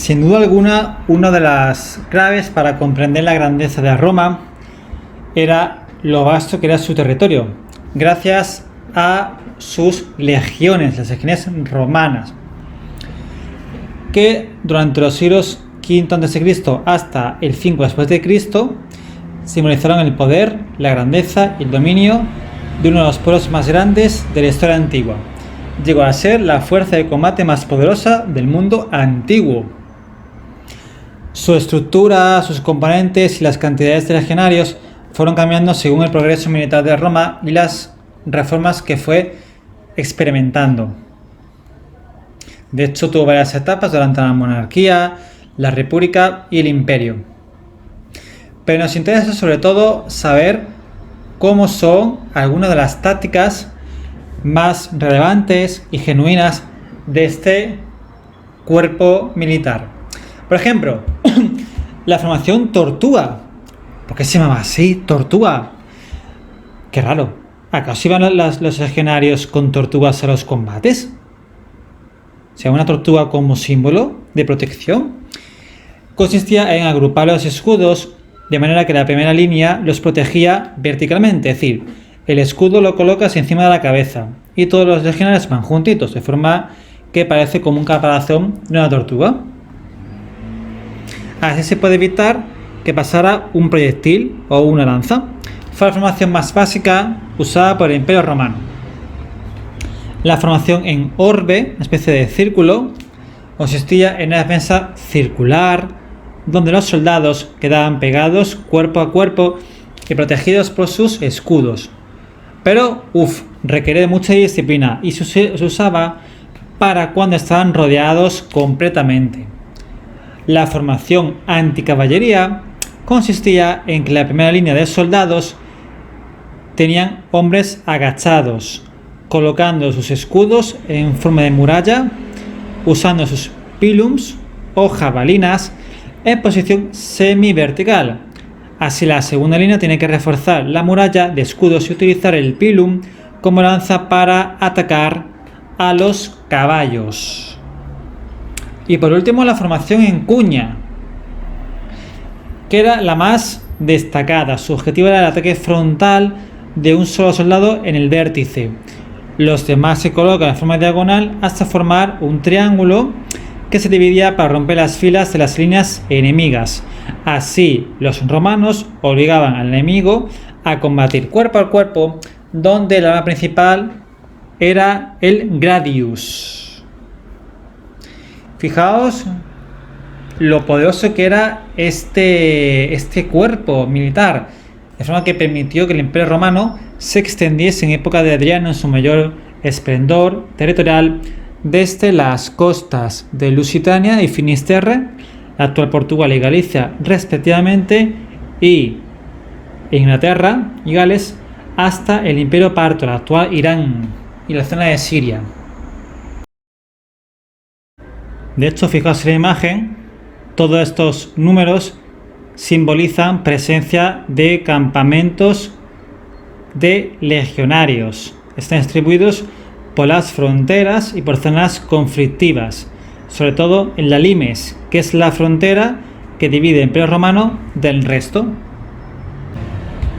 Sin duda alguna, una de las claves para comprender la grandeza de Roma era lo vasto que era su territorio, gracias a sus legiones, las legiones romanas, que durante los siglos V a.C. hasta el 5 después de Cristo simbolizaron el poder, la grandeza y el dominio de uno de los pueblos más grandes de la historia antigua. Llegó a ser la fuerza de combate más poderosa del mundo antiguo. Su estructura, sus componentes y las cantidades de legionarios fueron cambiando según el progreso militar de Roma y las reformas que fue experimentando. De hecho, tuvo varias etapas durante la monarquía, la república y el imperio. Pero nos interesa sobre todo saber cómo son algunas de las tácticas más relevantes y genuinas de este cuerpo militar. Por ejemplo, la formación Tortuga. ¿Por qué se llamaba así? Tortuga. Qué raro. ¿Acaso iban los legionarios con tortugas a los combates? O sea, una tortuga como símbolo de protección. Consistía en agrupar los escudos de manera que la primera línea los protegía verticalmente, es decir, el escudo lo colocas encima de la cabeza y todos los legionarios van juntitos, de forma que parece como un caparazón de una tortuga. Así se puede evitar que pasara un proyectil o una lanza. Fue la formación más básica usada por el Imperio Romano. La formación en orbe, una especie de círculo, consistía en una defensa circular, donde los soldados quedaban pegados cuerpo a cuerpo y protegidos por sus escudos. Pero, requiere de mucha disciplina y se usaba para cuando estaban rodeados completamente. La formación anticaballería consistía en que la primera línea de soldados tenían hombres agachados, colocando sus escudos en forma de muralla, usando sus pilums o jabalinas en posición semi-vertical. Así la segunda línea tiene que reforzar la muralla de escudos y utilizar el pilum como lanza para atacar a los caballos. Y por último, la formación en cuña, que era la más destacada. Su objetivo era el ataque frontal de un solo soldado en el vértice. Los demás se colocan en forma diagonal hasta formar un triángulo que se dividía para romper las filas de las líneas enemigas. Así, los romanos obligaban al enemigo a combatir cuerpo a cuerpo, donde el arma principal era el gladius. Fijaos lo poderoso que era este cuerpo militar, de forma que permitió que el Imperio Romano se extendiese en época de Adriano en su mayor esplendor territorial desde las costas de Lusitania y Finisterre, la actual Portugal y Galicia respectivamente, y Inglaterra y Gales, hasta el Imperio Parto, el actual Irán y la zona de Siria. De hecho, fijaos en la imagen, todos estos números simbolizan presencia de campamentos de legionarios. Están distribuidos por las fronteras y por zonas conflictivas, sobre todo en la limes, que es la frontera que divide el Imperio Romano del resto.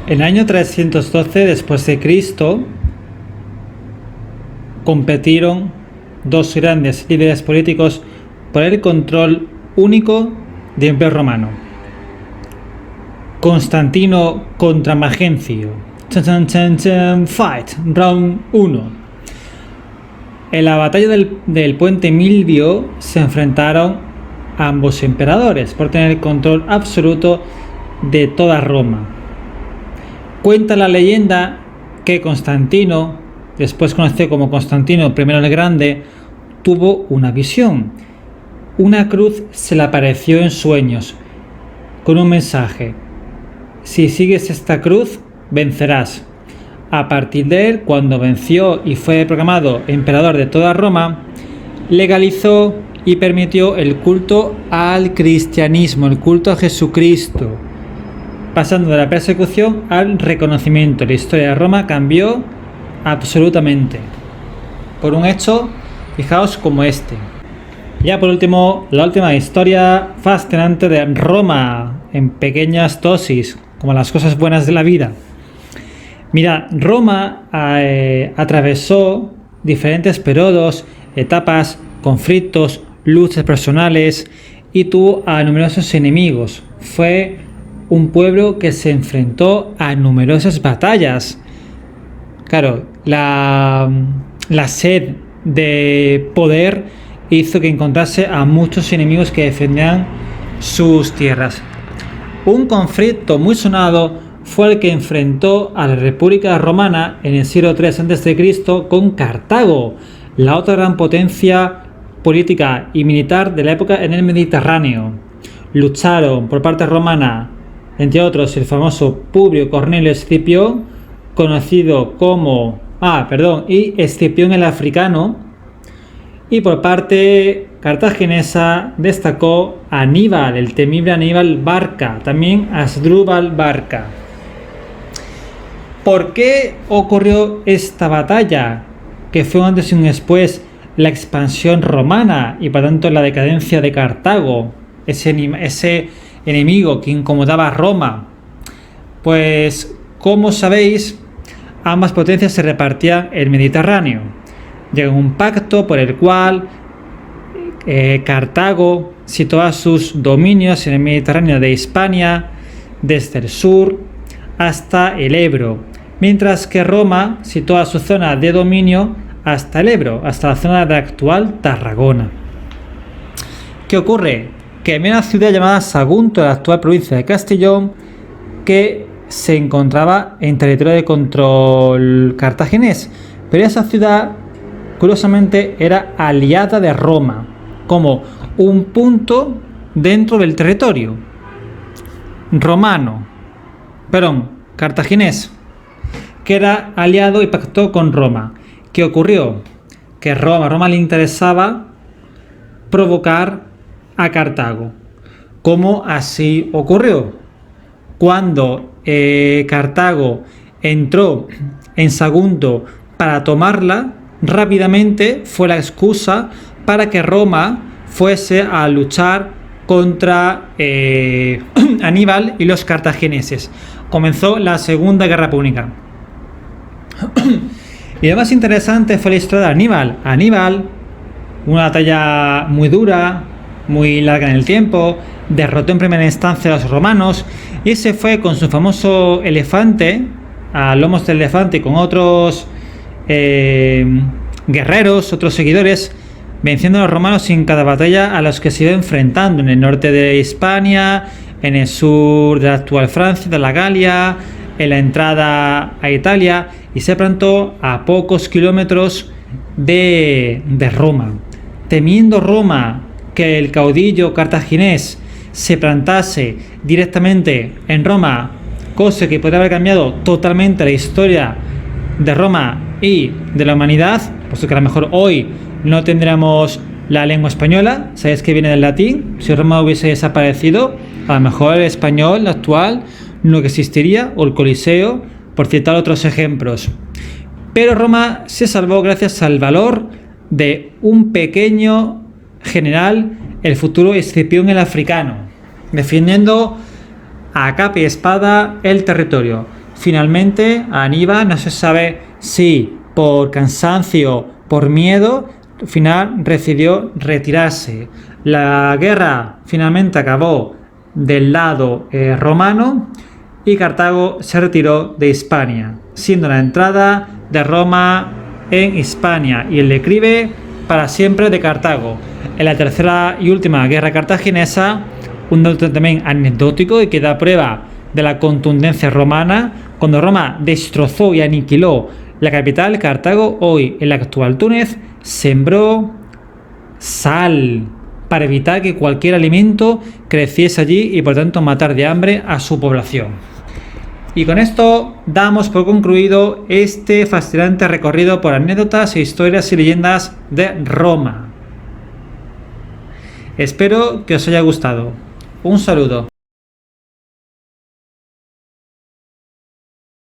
En el año 312 después de Cristo competieron dos grandes líderes políticos por el control único del Imperio Romano: Constantino contra Magencio. Fight, round 1. En la batalla del puente Milvio se enfrentaron ambos emperadores por tener el control absoluto de toda Roma. Cuenta la leyenda que Constantino, después conocido como Constantino I el Grande, tuvo una visión. Una cruz se le apareció en sueños con un mensaje: si sigues esta cruz, vencerás. A partir de él, cuando venció y fue proclamado emperador de toda Roma, legalizó y permitió el culto al cristianismo, el culto a Jesucristo, pasando de la persecución al reconocimiento. La historia de Roma cambió absolutamente por un hecho, fijaos, como este. Ya por último, la última historia fascinante de Roma, en pequeñas dosis, como las cosas buenas de la vida. Mira, Roma atravesó diferentes periodos, etapas, conflictos, luchas personales y tuvo a numerosos enemigos. Fue un pueblo que se enfrentó a numerosas batallas. Claro, la sed de poder hizo que encontrase a muchos enemigos que defendían sus tierras. Un conflicto muy sonado fue el que enfrentó a la República Romana en el siglo III a.C. con Cartago, la otra gran potencia política y militar de la época en el Mediterráneo. Lucharon por parte romana, entre otros, el famoso Publio Cornelio Escipión, conocido como y Escipión el Africano, y por parte cartaginesa destacó Aníbal, el temible Aníbal Barca, también Asdrúbal Barca. ¿Por qué ocurrió esta batalla? Que fue antes y un después la expansión romana y por tanto la decadencia de Cartago, ese enemigo que incomodaba a Roma. Pues, como sabéis, ambas potencias se repartían el Mediterráneo. Llegó un pacto por el cual Cartago situaba sus dominios en el Mediterráneo de Hispania, desde el sur hasta el Ebro, mientras que Roma situaba su zona de dominio hasta el Ebro, hasta la zona de la actual Tarragona. ¿Qué ocurre? Que había una ciudad llamada Sagunto, de la actual provincia de Castellón, que se encontraba en territorio de control cartaginés, pero esa ciudad curiosamente era aliada de Roma, como un punto dentro del territorio cartaginés, que era aliado y pactó con Roma. ¿Qué ocurrió? Que Roma le interesaba provocar a Cartago. ¿Cómo así ocurrió? Cuando Cartago entró en Sagunto para tomarla, rápidamente fue la excusa para que Roma fuese a luchar contra Aníbal y los cartagineses. Comenzó la Segunda Guerra Púnica. Y lo más interesante fue la historia de Aníbal. Aníbal, una batalla muy dura, muy larga en el tiempo, derrotó en primera instancia a los romanos y se fue con su famoso elefante, a lomos del elefante, con otros guerreros, otros seguidores, venciendo a los romanos en cada batalla a los que se iba enfrentando, en el norte de Hispania, en el sur de la actual Francia, de la Galia, en la entrada a Italia, y se plantó a pocos kilómetros de Roma. Temiendo Roma que el caudillo cartaginés se plantase directamente en Roma, cosa que podría haber cambiado totalmente la historia de Roma y de la humanidad, puesto que a lo mejor hoy no tendríamos la lengua española, sabéis que viene del latín. Si Roma hubiese desaparecido, a lo mejor el español actual no existiría, o el Coliseo, por citar otros ejemplos. Pero Roma se salvó gracias al valor de un pequeño general, el futuro Escipión el Africano, defendiendo a capa y espada el territorio. Finalmente, Aníbal, no se sabe si por cansancio, por miedo, al final decidió retirarse. La guerra finalmente acabó del lado romano y Cartago se retiró de Hispania, siendo la entrada de Roma en Hispania y el declive para siempre de Cartago. En la tercera y última guerra cartaginesa, un dato también anecdótico y que da prueba de la contundencia romana, cuando Roma destrozó y aniquiló la capital, Cartago, hoy en la actual Túnez, sembró sal para evitar que cualquier alimento creciese allí y por tanto matar de hambre a su población. Y con esto damos por concluido este fascinante recorrido por anécdotas, historias y leyendas de Roma. Espero que os haya gustado. Un saludo.